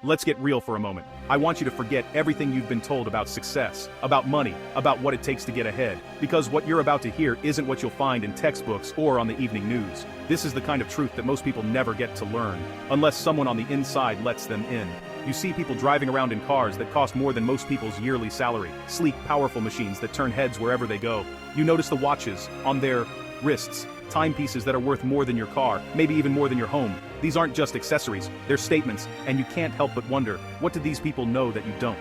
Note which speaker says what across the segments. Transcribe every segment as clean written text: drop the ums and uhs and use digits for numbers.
Speaker 1: Let's get real for a moment. I want you to forget everything you've been told about success, about money, about what it takes to get ahead. Because what you're about to hear isn't what you'll find in textbooks or on the evening news. This is the kind of truth that most people never get to learn, unless someone on the inside lets them in. You see people driving around in cars that cost more than most people's yearly salary, sleek, powerful machines that turn heads wherever they go. You notice the watches on their wrists, timepieces that are worth more than your car, maybe even more than your home. These aren't just accessories, they're statements, and you can't help but wonder, what do these people know that you don't?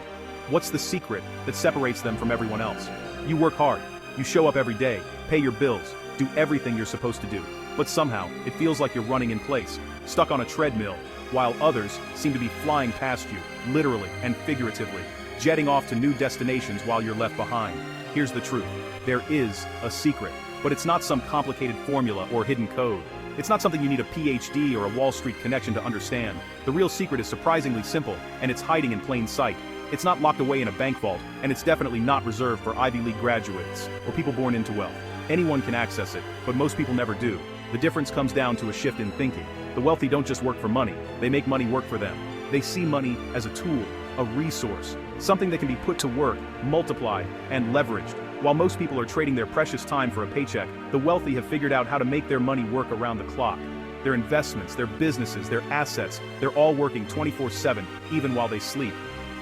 Speaker 1: What's the secret that separates them from everyone else? You work hard, you show up every day, pay your bills, do everything you're supposed to do. But somehow, it feels like you're running in place, stuck on a treadmill, while others seem to be flying past you, literally and figuratively, jetting off to new destinations while you're left behind. Here's the truth. There is a secret. But it's not some complicated formula or hidden code. It's not something you need a PhD or a Wall Street connection to understand. The real secret is surprisingly simple, and it's hiding in plain sight. It's not locked away in a bank vault, and it's definitely not reserved for Ivy League graduates or people born into wealth. Anyone can access it, but most people never do. The difference comes down to a shift in thinking. The wealthy don't just work for money, they make money work for them. They see money as a tool, a resource, something that can be put to work, multiplied, and leveraged. While most people are trading their precious time for a paycheck, the wealthy have figured out how to make their money work around the clock. Their investments, their businesses, their assets, they're all working 24/7, even while they sleep.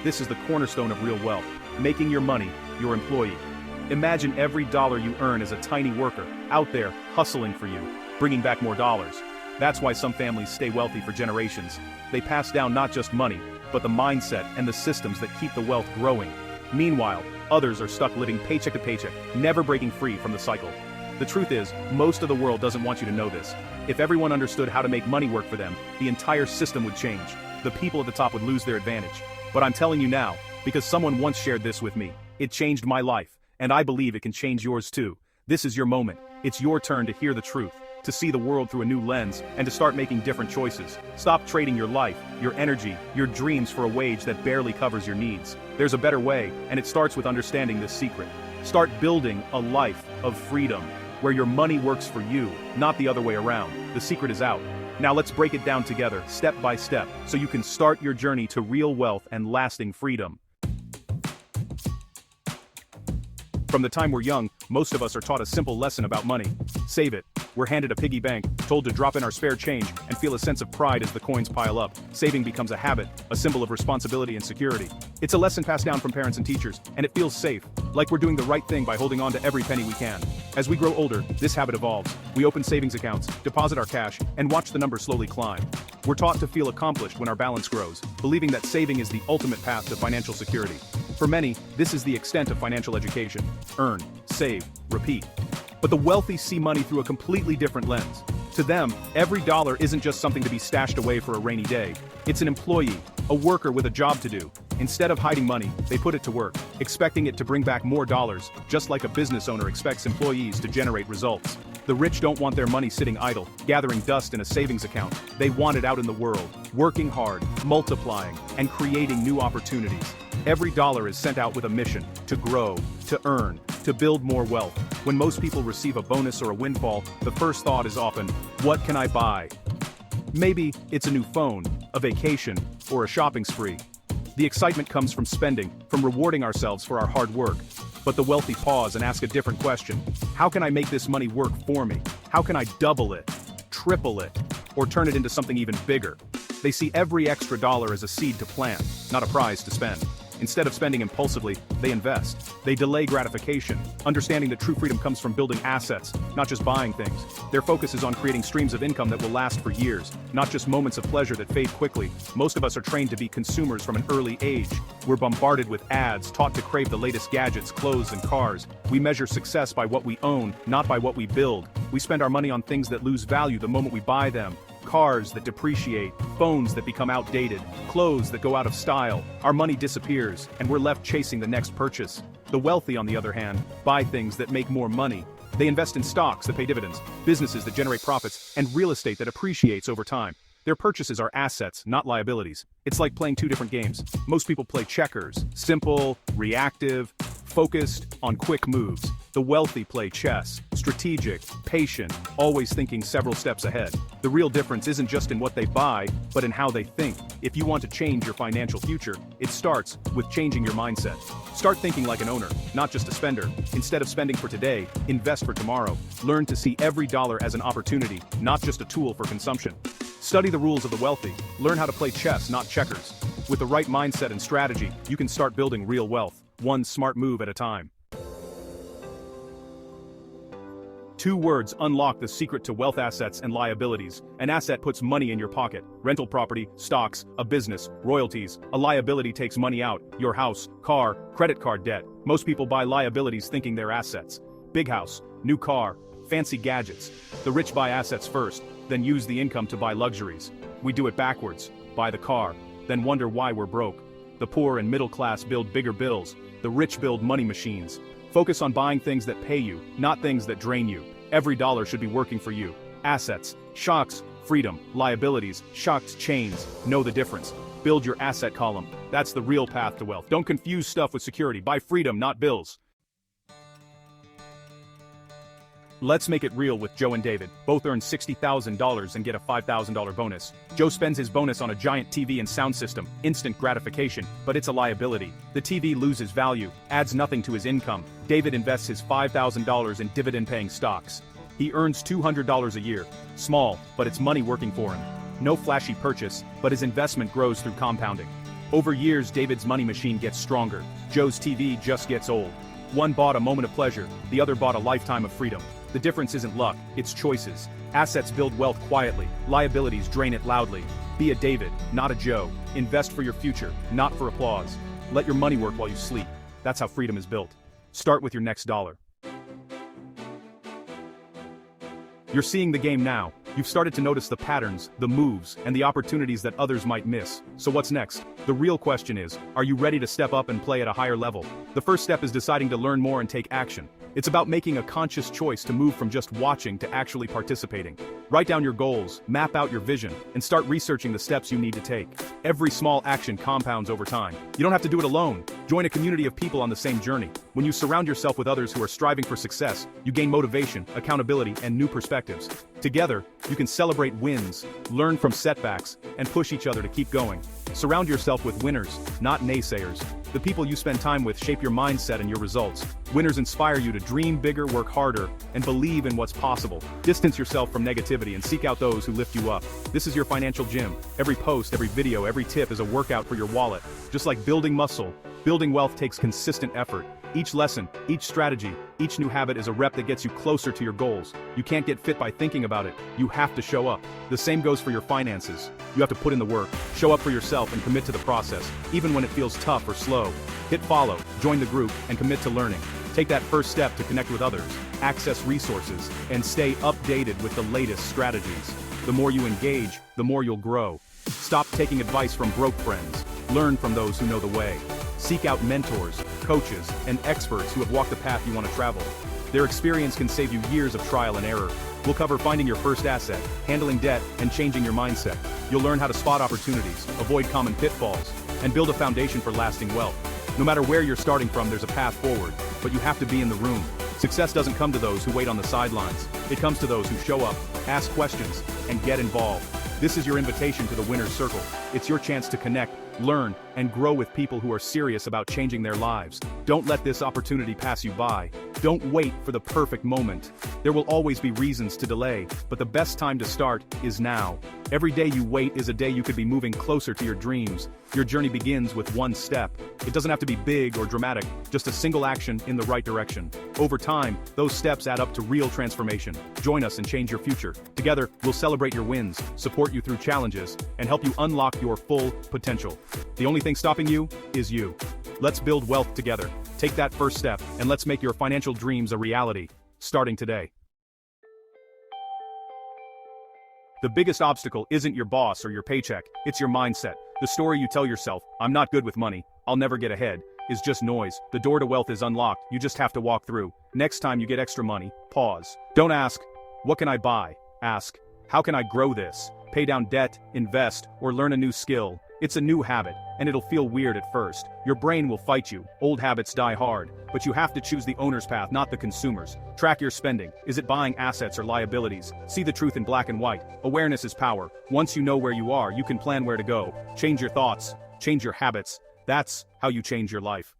Speaker 1: This is the cornerstone of real wealth, making your money your employee. Imagine every dollar you earn as a tiny worker, out there, hustling for you, bringing back more dollars. That's why some families stay wealthy for generations. They pass down not just money, but the mindset and the systems that keep the wealth growing. Meanwhile, others are stuck living paycheck to paycheck, never breaking free from the cycle. The truth is, most of the world doesn't want you to know this. If everyone understood how to make money work for them, the entire system would change. The people at the top would lose their advantage. But I'm telling you now, because someone once shared this with me. It changed my life, and I believe it can change yours too. This is your moment. It's your turn to hear the truth, to see the world through a new lens, and to start making different choices. Stop trading your life, your energy, your dreams for a wage that barely covers your needs. There's a better way, and it starts with understanding this secret. Start building a life of freedom, where your money works for you, not the other way around. The secret is out. Now let's break it down together, step by step, so you can start your journey to real wealth and lasting freedom. From the time we're young, most of us are taught a simple lesson about money. Save it. We're handed a piggy bank, told to drop in our spare change, and feel a sense of pride as the coins pile up. Saving becomes a habit, a symbol of responsibility and security. It's a lesson passed down from parents and teachers, and it feels safe, like we're doing the right thing by holding on to every penny we can. As we grow older, this habit evolves. We open savings accounts, deposit our cash, and watch the numbers slowly climb. We're taught to feel accomplished when our balance grows, believing that saving is the ultimate path to financial security. For many, this is the extent of financial education. Earn, save, repeat. But the wealthy see money through a completely different lens. To them, every dollar isn't just something to be stashed away for a rainy day. It's an employee, a worker with a job to do. Instead of hiding money, they put it to work, expecting it to bring back more dollars, just like a business owner expects employees to generate results. The rich don't want their money sitting idle, gathering dust in a savings account. They want it out in the world, working hard, multiplying, and creating new opportunities. Every dollar is sent out with a mission: to grow, to earn, to build more wealth. When most people receive a bonus or a windfall, the first thought is often, what can I buy? Maybe it's a new phone, a vacation, or a shopping spree. The excitement comes from spending, from rewarding ourselves for our hard work. But the wealthy pause and ask a different question. How can I make this money work for me? How can I double it, triple it, or turn it into something even bigger? They see every extra dollar as a seed to plant, not a prize to spend. Instead of spending impulsively, they invest. They delay gratification, understanding that true freedom comes from building assets, not just buying things. Their focus is on creating streams of income that will last for years, not just moments of pleasure that fade quickly. Most of us are trained to be consumers from an early age. We're bombarded with ads, taught to crave the latest gadgets, clothes, and cars. We measure success by what we own, not by what we build. We spend our money on things that lose value the moment we buy them. Cars that depreciate, phones that become outdated, clothes that go out of style. Our money disappears, and we're left chasing the next purchase. The wealthy, on the other hand, buy things that make more money. They invest in stocks that pay dividends, businesses that generate profits, and real estate that appreciates over time. Their purchases are assets, not liabilities. It's like playing two different games. Most people play checkers, simple, reactive, focused on quick moves. The wealthy play chess, strategic, patient, always thinking several steps ahead. The real difference isn't just in what they buy, but in how they think. If you want to change your financial future, it starts with changing your mindset. Start thinking like an owner, not just a spender. Instead of spending for today, invest for tomorrow. Learn to see every dollar as an opportunity, not just a tool for consumption. Study the rules of the wealthy. Learn how to play chess, not checkers. With the right mindset and strategy, you can start building real wealth, one smart move at a time. 2 words unlock the secret to wealth: assets and liabilities. An asset puts money in your pocket. Rental property, stocks, a business, royalties. A liability takes money out. Your house, car, credit card debt. Most people buy liabilities thinking they're assets. Big house, new car, fancy gadgets. The rich buy assets first, then use the income to buy luxuries. We do it backwards. Buy the car, then wonder why we're broke. The poor and middle class build bigger bills. The rich build money machines. Focus on buying things that pay you, not things that drain you. Every dollar should be working for you. Assets, shocks, freedom. Liabilities, shocks, chains. Know the difference. Build your asset column. That's the real path to wealth. Don't confuse stuff with security. Buy freedom, not bills. Let's make it real with Joe and David. Both earn $60,000 and get a $5,000 bonus. Joe spends his bonus on a giant TV and sound system, instant gratification, but it's a liability. The TV loses value, adds nothing to his income. David invests his $5,000 in dividend-paying stocks. He earns $200 a year. Small, but it's money working for him. No flashy purchase, but his investment grows through compounding. Over years, David's money machine gets stronger. Joe's TV just gets old. One bought a moment of pleasure, the other bought a lifetime of freedom. The difference isn't luck, it's choices. Assets build wealth quietly, liabilities drain it loudly. Be a David, not a Joe. Invest for your future, not for applause. Let your money work while you sleep. That's how freedom is built. Start with your next dollar. You're seeing the game now. You've started to notice the patterns, the moves, and the opportunities that others might miss. So what's next? The real question is, are you ready to step up and play at a higher level? The first step is deciding to learn more and take action. It's about making a conscious choice to move from just watching to actually participating. Write down your goals, map out your vision, and start researching the steps you need to take. Every small action compounds over time. You don't have to do it alone. Join a community of people on the same journey. When you surround yourself with others who are striving for success, you gain motivation, accountability, and new perspectives. Together, you can celebrate wins, learn from setbacks, and push each other to keep going. Surround yourself with winners, not naysayers. The people you spend time with shape your mindset and your results. Winners inspire you to dream bigger, work harder, and believe in what's possible. Distance yourself from negativity and seek out those who lift you up. This is your financial gym. Every post, every video, every tip is a workout for your wallet. Just like building muscle, building wealth takes consistent effort. Each lesson, each strategy, each new habit is a rep that gets you closer to your goals. You can't get fit by thinking about it. You have to show up. The same goes for your finances. You have to put in the work, show up for yourself, and commit to the process, even when it feels tough or slow. Hit follow, join the group, and commit to learning. Take that first step to connect with others, access resources, and stay updated with the latest strategies. The more you engage, the more you'll grow. Stop taking advice from broke friends. Learn from those who know the way. Seek out mentors, coaches, and experts who have walked the path you want to travel. Their experience can save you years of trial and error. We'll cover finding your first asset, handling debt, and changing your mindset. You'll learn how to spot opportunities, avoid common pitfalls, and build a foundation for lasting wealth. No matter where you're starting from, there's a path forward, but you have to be in the room. Success doesn't come to those who wait on the sidelines. It comes to those who show up, ask questions, and get involved. This is your invitation to the winner's circle. It's your chance to connect, learn, and grow with people who are serious about changing their lives. Don't let this opportunity pass you by. Don't wait for the perfect moment. There will always be reasons to delay, but the best time to start is now. Every day you wait is a day you could be moving closer to your dreams. Your journey begins with one step. It doesn't have to be big or dramatic, just a single action in the right direction. Over time, those steps add up to real transformation. Join us and change your future. Together, we'll celebrate your wins, support you through challenges, and help you unlock your full potential. The only thing stopping you is you. Let's build wealth together. Take that first step, and let's make your financial dreams a reality, starting today. The biggest obstacle isn't your boss or your paycheck, it's your mindset. The story you tell yourself, "I'm not good with money, I'll never get ahead," is just noise. The door to wealth is unlocked, you just have to walk through. Next time you get extra money, pause. Don't ask, "What can I buy?" Ask, "How can I grow this?" Pay down debt, invest, or learn a new skill. It's a new habit, and it'll feel weird at first. Your brain will fight you, old habits die hard, but you have to choose the owner's path, not the consumer's. Track your spending. Is it buying assets or liabilities? See the truth in black and white. Awareness is power. Once you know where you are, you can plan where to go. Change your thoughts, change your habits. That's how you change your life.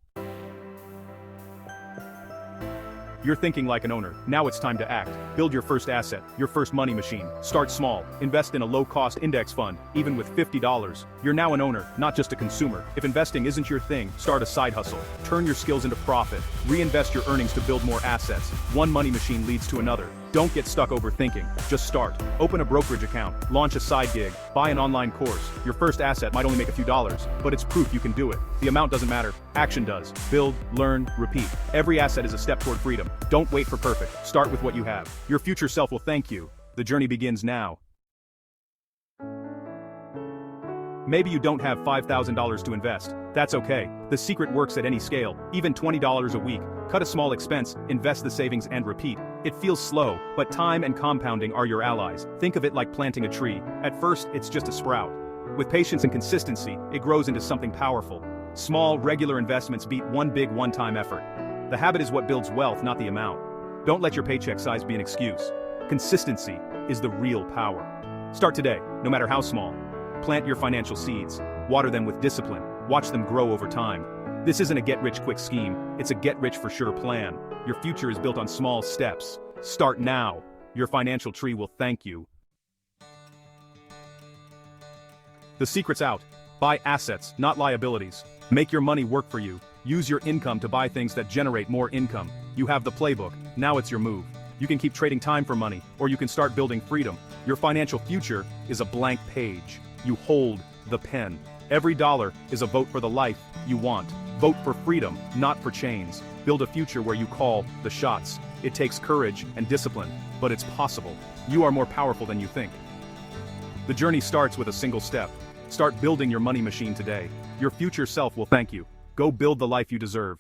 Speaker 1: You're thinking like an owner. Now it's time to act. Build your first asset, your first money machine. Start small. Invest in a low-cost index fund, even with $50. You're now an owner, not just a consumer. If investing isn't your thing, start a side hustle. Turn your skills into profit. Reinvest your earnings to build more assets. One money machine leads to another. Don't get stuck overthinking. Just start. Open a brokerage account. Launch a side gig. Buy an online course. Your first asset might only make a few dollars, but it's proof you can do it. The amount doesn't matter. Action does. Build, learn, repeat. Every asset is a step toward freedom. Don't wait for perfect. Start with what you have. Your future self will thank you. The journey begins now. Maybe you don't have $5,000 to invest. That's okay. The secret works at any scale, even $20 a week. Cut a small expense, invest the savings and repeat. It feels slow, but time and compounding are your allies. Think of it like planting a tree. At first, it's just a sprout. With patience and consistency, it grows into something powerful. Small, regular investments beat one big one-time effort. The habit is what builds wealth, not the amount. Don't let your paycheck size be an excuse. Consistency is the real power. Start today, no matter how small. Plant your financial seeds. Water them with discipline. Watch them grow over time. This isn't a get-rich-quick scheme, it's a get-rich-for-sure plan. Your future is built on small steps. Start now. Your financial tree will thank you. The secret's out. Buy assets, not liabilities. Make your money work for you. Use your income to buy things that generate more income. You have the playbook, now it's your move. You can keep trading time for money, or you can start building freedom. Your financial future is a blank page. You hold the pen. Every dollar is a vote for the life you want. Vote for freedom, not for chains. Build a future where you call the shots. It takes courage and discipline, but it's possible. You are more powerful than you think. The journey starts with a single step. Start building your money machine today. Your future self will thank you. Go build the life you deserve.